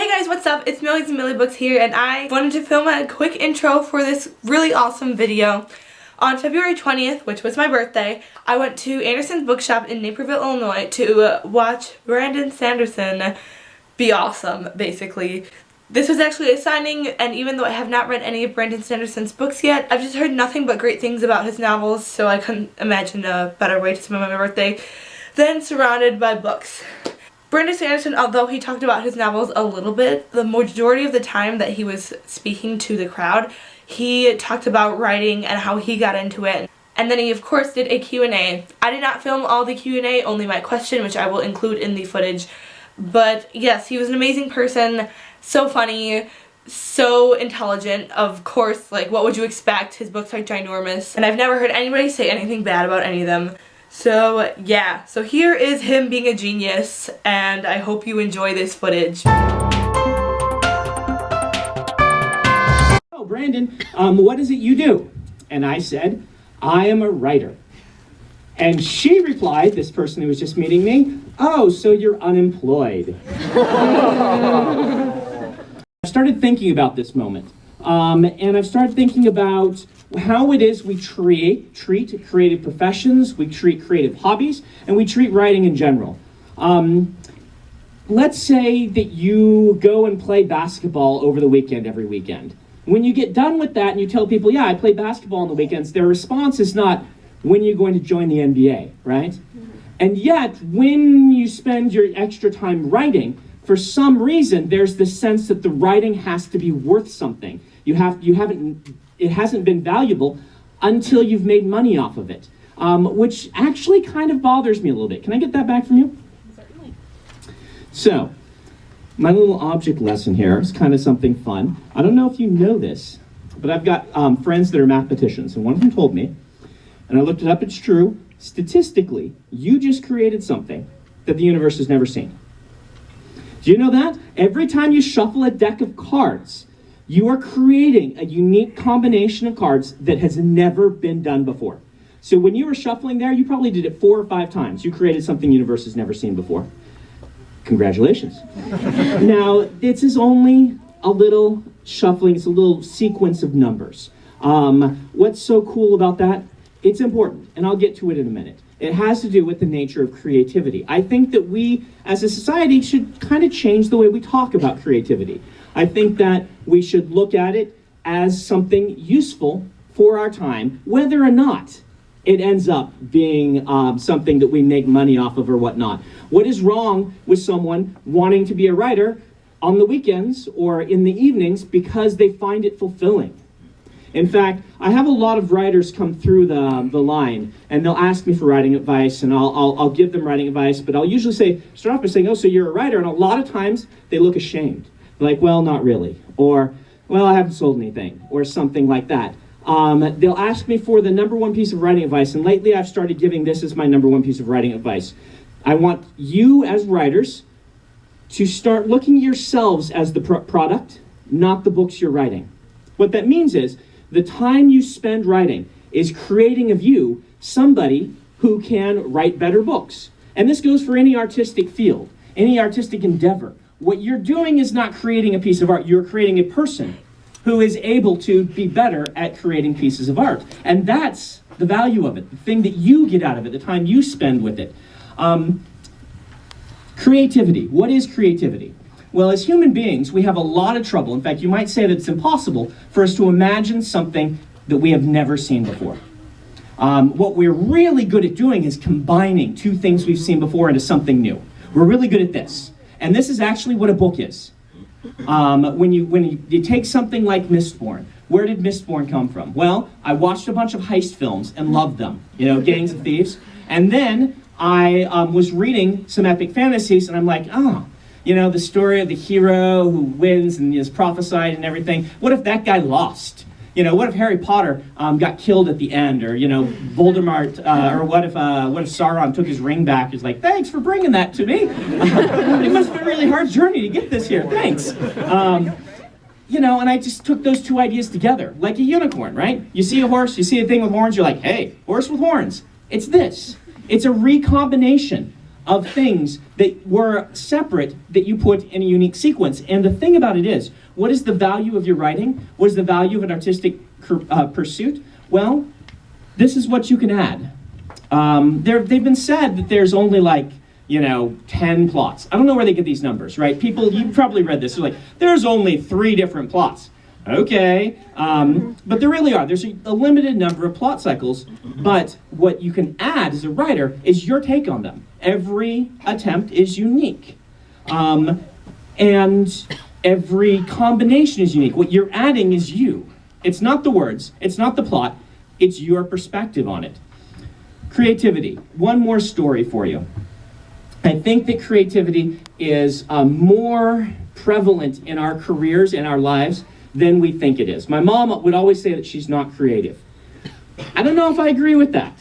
guys, what's up? It's Millies and Millie Books here, and I wanted to film a quick intro for this really awesome video. On February 20th, which was my birthday, I went to Anderson's bookshop in Naperville, Illinois to watch Brandon Sanderson be awesome, basically. This was actually a signing, and even though I have not read any of Brandon Sanderson's books yet, I've just heard nothing but great things about his novels, so I couldn't imagine a better way to spend my birthday than surrounded by books. Brandon Sanderson, although he talked about his novels a little bit, the majority of the time that he was speaking to the crowd, he talked about writing and how he got into it. And then he, of course, did a Q&A. I did not film all the Q&A, only my question, which I will include in the footage. But yes, he was an amazing person, so funny, so intelligent. Of course, like, what would you expect? His books are ginormous. And I've never heard anybody say anything bad about any of them. So yeah, so here is him being a genius, and I hope you enjoy this footage. Oh, Brandon, what is it you do? And I said, I am a writer. And she replied, this person who was just meeting me, oh, so you're unemployed. I started thinking about this moment, and I've started thinking about how it is we treat creative professions, we treat creative hobbies, and we treat writing in general. Let's say that you go and play basketball over the weekend every weekend. When you get done with that and you tell people, yeah, I play basketball on the weekends, their response is not, when are you going to join the NBA, right? And yet, when you spend your extra time writing, for some reason, there's this sense that the writing has to be worth something. It hasn't been valuable until you've made money off of it, which actually kind of bothers me a little bit. Can I get that back from you? Certainly. So, my little object lesson here is kind of something fun. I don't know if you know this, but I've got friends that are mathematicians, and one of them told me, and I looked it up, it's true, statistically, you just created something that the universe has never seen. Do you know that? Every time you shuffle a deck of cards, you are creating a unique combination of cards that has never been done before. So when you were shuffling there, you probably did it 4 or 5 times. You created something the universe has never seen before. Congratulations. Now, this is only a little shuffling. It's a little sequence of numbers. What's so cool about that? It's important, and I'll get to it in a minute. It has to do with the nature of creativity. I think that we, as a society, should kind of change the way we talk about creativity. I think that we should look at it as something useful for our time, whether or not it ends up being something that we make money off of or whatnot. What is wrong with someone wanting to be a writer on the weekends or in the evenings because they find it fulfilling? In fact, I have a lot of writers come through the line, and they'll ask me for writing advice, and I'll give them writing advice, but I'll usually start off by saying, oh, so you're a writer, and a lot of times they look ashamed. Like, well, not really, or, well, I haven't sold anything, or something like that. They'll ask me for the #1 piece of writing advice, and lately I've started giving this as my #1 piece of writing advice. I want you as writers to start looking at yourselves as the product, not the books you're writing. What that means is, the time you spend writing is creating of you somebody who can write better books. And this goes for any artistic field, any artistic endeavor. What you're doing is not creating a piece of art, you're creating a person who is able to be better at creating pieces of art. And that's the value of it, the thing that you get out of it, the time you spend with it. Creativity. What is creativity? Well, as human beings, we have a lot of trouble. In fact, you might say that it's impossible for us to imagine something that we have never seen before. What we're really good at doing is combining 2 things we've seen before into something new. We're really good at this. And this is actually what a book is. When you take something like Mistborn, where did Mistborn come from? Well, I watched a bunch of heist films and loved them, Gangs of Thieves. And then I was reading some epic fantasies, and I'm like, oh, the story of the hero who wins and is prophesied and everything. What if that guy lost? What if Harry Potter got killed at the end, or Voldemort, or what if Sauron took his ring back? He's like, thanks for bringing that to me. It must have been a really hard journey to get this here. Thanks. And I just took those 2 ideas together, like a unicorn, right? You see a horse, you see a thing with horns, you're like, hey, horse with horns. It's this. It's a recombination of things that were separate that you put in a unique sequence. And the thing about it is, what is the value of your writing? What is the value of an artistic pursuit? Well, this is what you can add. They've been said that there's only like, 10 plots. I don't know where they get these numbers, right? People, you've probably read this. They're like, there's only 3 different plots. Okay, but there really are. There's a limited number of plot cycles, but what you can add as a writer is your take on them. Every attempt is unique, and every combination is unique. What you're adding is you. It's not the words, it's not the plot, it's your perspective on it. Creativity. One more story for you. I think that creativity is more prevalent in our careers and our lives than we think it is. My mom would always say that she's not creative. I don't know if I agree with that.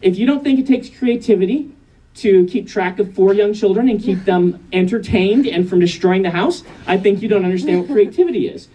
If you don't think it takes creativity to keep track of 4 young children and keep them entertained and from destroying the house, I think you don't understand what creativity is.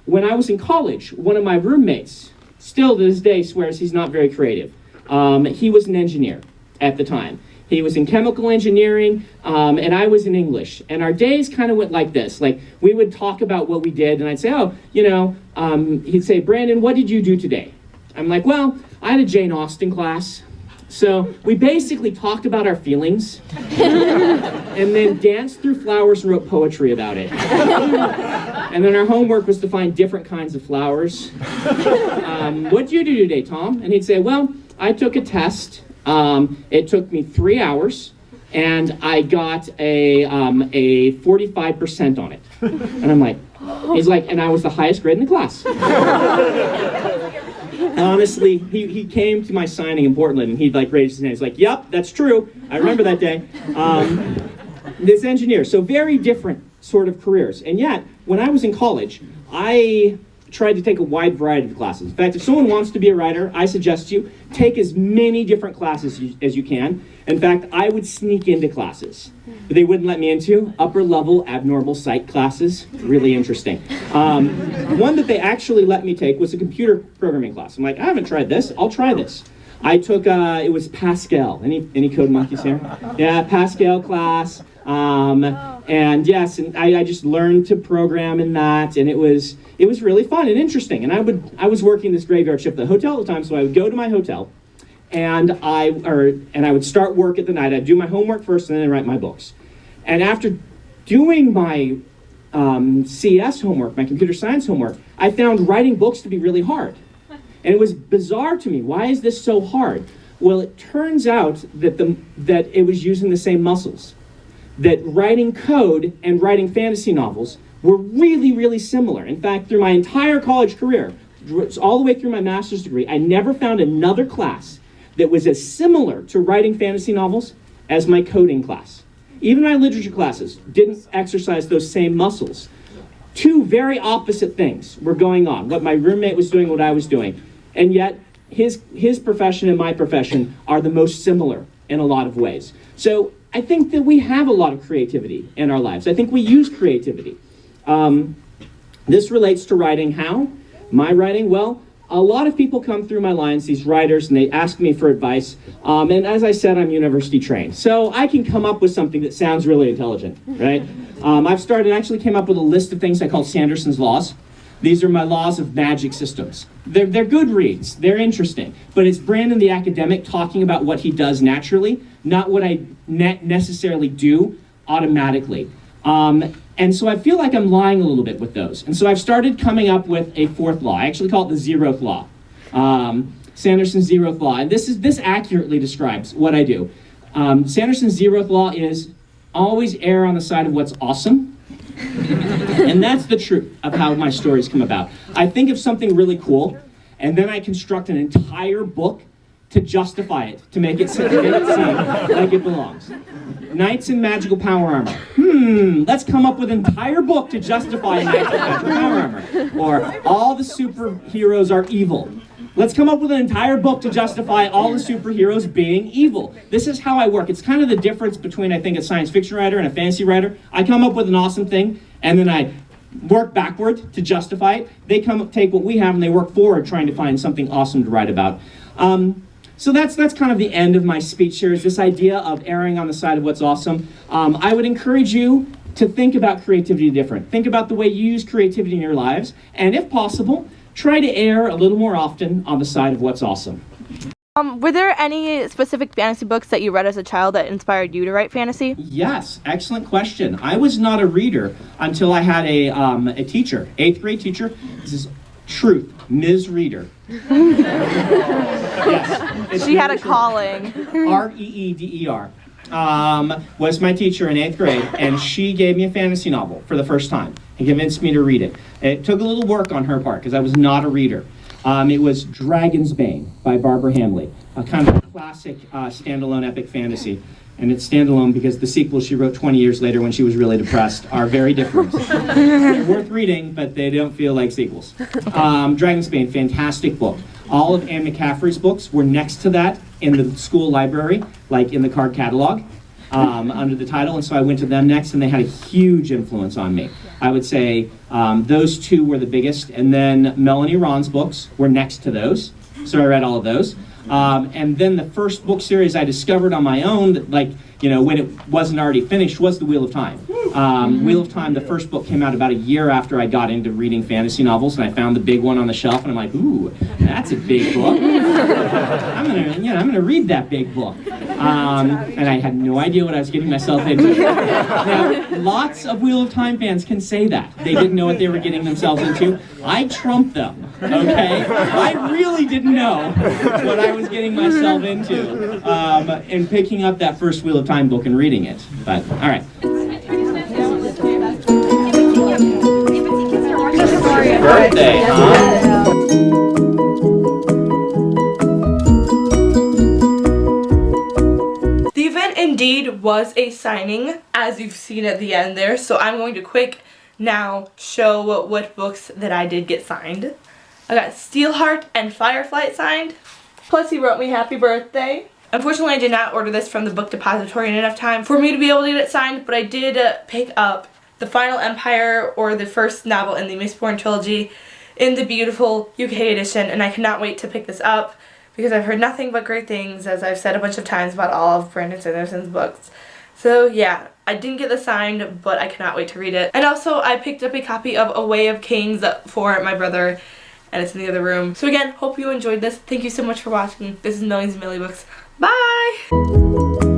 When I was in college, one of my roommates, still to this day, swears he's not very creative. He was an engineer at the time. He was in chemical engineering, and I was in English. And our days kind of went like this. Like, we would talk about what we did, and I'd say, he'd say, Brandon, what did you do today? I'm like, well, I had a Jane Austen class. So we basically talked about our feelings, and then danced through flowers and wrote poetry about it. And then our homework was to find different kinds of flowers. What did you do today, Tom? And he'd say, well, I took a test. It took me 3 hours, and I got a 45% on it. And I'm like, he's like, and I was the highest grade in the class. Honestly, he came to my signing in Portland, and he'd like raise his hand. He's like, yep, that's true. I remember that day. This engineer, so very different sort of careers. And yet, when I was in college, I tried to take a wide variety of classes. In fact, if someone wants to be a writer, I suggest you take as many different classes as you can. In fact, I would sneak into classes that they wouldn't let me into. Upper level abnormal psych classes, really interesting. One that they actually let me take was a computer programming class. I'm like, I haven't tried this, I'll try this. I took, it was Pascal. Any code monkeys here? Yeah, Pascal class. And yes, and I just learned to program in that, and it was really fun and interesting. And I was working this graveyard shift at the hotel at the time, so I would go to my hotel, and I would start work at the night. I'd do my homework first, and then write my books. And after doing my CS homework, my computer science homework, I found writing books to be really hard. And it was bizarre to me. Why is this so hard? Well, it turns out that it was using the same muscles. That writing code and writing fantasy novels were really, really similar. In fact, through my entire college career, all the way through my master's degree, I never found another class that was as similar to writing fantasy novels as my coding class. Even my literature classes didn't exercise those same muscles. 2 very opposite things were going on. What my roommate was doing, what I was doing. And yet, his profession and my profession are the most similar in a lot of ways. So I think that we have a lot of creativity in our lives. I think we use creativity. This relates to writing. How? My writing? Well, a lot of people come through my lines, these writers, and they ask me for advice. And as I said, I'm university trained. So I can come up with something that sounds really intelligent, right? Actually came up with a list of things I call Sandersons Laws. These are my laws of magic systems. They're good reads, they're interesting, but it's Brandon the academic talking about what he does naturally, not what I necessarily do automatically. And so I feel like I'm lying a little bit with those. And so I've started coming up with a 4th law. I actually call it the Zeroth Law. Sandersons Zeroth Law. And this accurately describes what I do. Sandersons Zeroth Law is always err on the side of what's awesome. And that's the truth of how my stories come about. I think of something really cool, and then I construct an entire book to justify it, to make it seem like it belongs. Knights in magical power armor. Let's come up with an entire book to justify knights in magical power armor. Or all the superheroes are evil. Let's come up with an entire book to justify all the superheroes being evil. This is how I work. It's kind of the difference between, I think, a science fiction writer and a fantasy writer. I come up with an awesome thing, and then I work backward to justify it. They take what we have, and they work forward trying to find something awesome to write about. So that's kind of the end of my speech here, is this idea of erring on the side of what's awesome. I would encourage you to think about creativity different. Think about the way you use creativity in your lives, and if possible, try to err a little more often on the side of what's awesome. Were there any specific fantasy books that you read as a child that inspired you to write fantasy? Yes, excellent question. I was not a reader until I had a teacher, 8th grade teacher. This is truth, Ms. Reader. Yes. She had a calling. Reeder. Was my teacher in 8th grade, and she gave me a fantasy novel for the first time and convinced me to read it. It took a little work on her part because I was not a reader. It was Dragon's Bane by Barbara Hamley, a kind of classic standalone epic fantasy. And it's standalone because the sequels she wrote 20 years later when she was really depressed are very different. They're worth reading, but they don't feel like sequels. Dragon's Bane, fantastic book. All of Anne McCaffrey's books were next to that in the school library, like in the card catalog, under the title, and so I went to them next, and they had a huge influence on me. I would say those two were the biggest, and then Melanie Ron's books were next to those, so I read all of those. And then the first book series I discovered on my own, that, like, you know, when it wasn't already finished, was The Wheel of Time. Wheel of Time, the first book came out about a year after I got into reading fantasy novels, and I found the big one on the shelf, and I'm like, ooh, that's a big book. I'm gonna read that big book. And I had no idea what I was getting myself into. Now, lots of Wheel of Time fans can say that. They didn't know what they were getting themselves into. I trumped them, okay? I really didn't know what I was getting myself into in picking up that first Wheel of Time book and reading it. But, all right. Birthday, huh? The event indeed was a signing, as you've seen at the end there, so I'm going to quick now show what books that I did get signed. I got Steelheart and Fireflight signed, plus he wrote me happy birthday. Unfortunately, I did not order this from the book depository in enough time for me to be able to get it signed, but I did pick up The Final Empire, or the first novel in the Mistborn trilogy, in the beautiful UK edition, and I cannot wait to pick this up because I've heard nothing but great things, as I've said a bunch of times, about all of Brandon Sanderson's books. So yeah, I didn't get this signed, but I cannot wait to read it. And also, I picked up a copy of A Way of Kings for my brother, and it's in the other room. So again, hope you enjoyed this. Thank you so much for watching. This is Millions of Millie Books. Bye!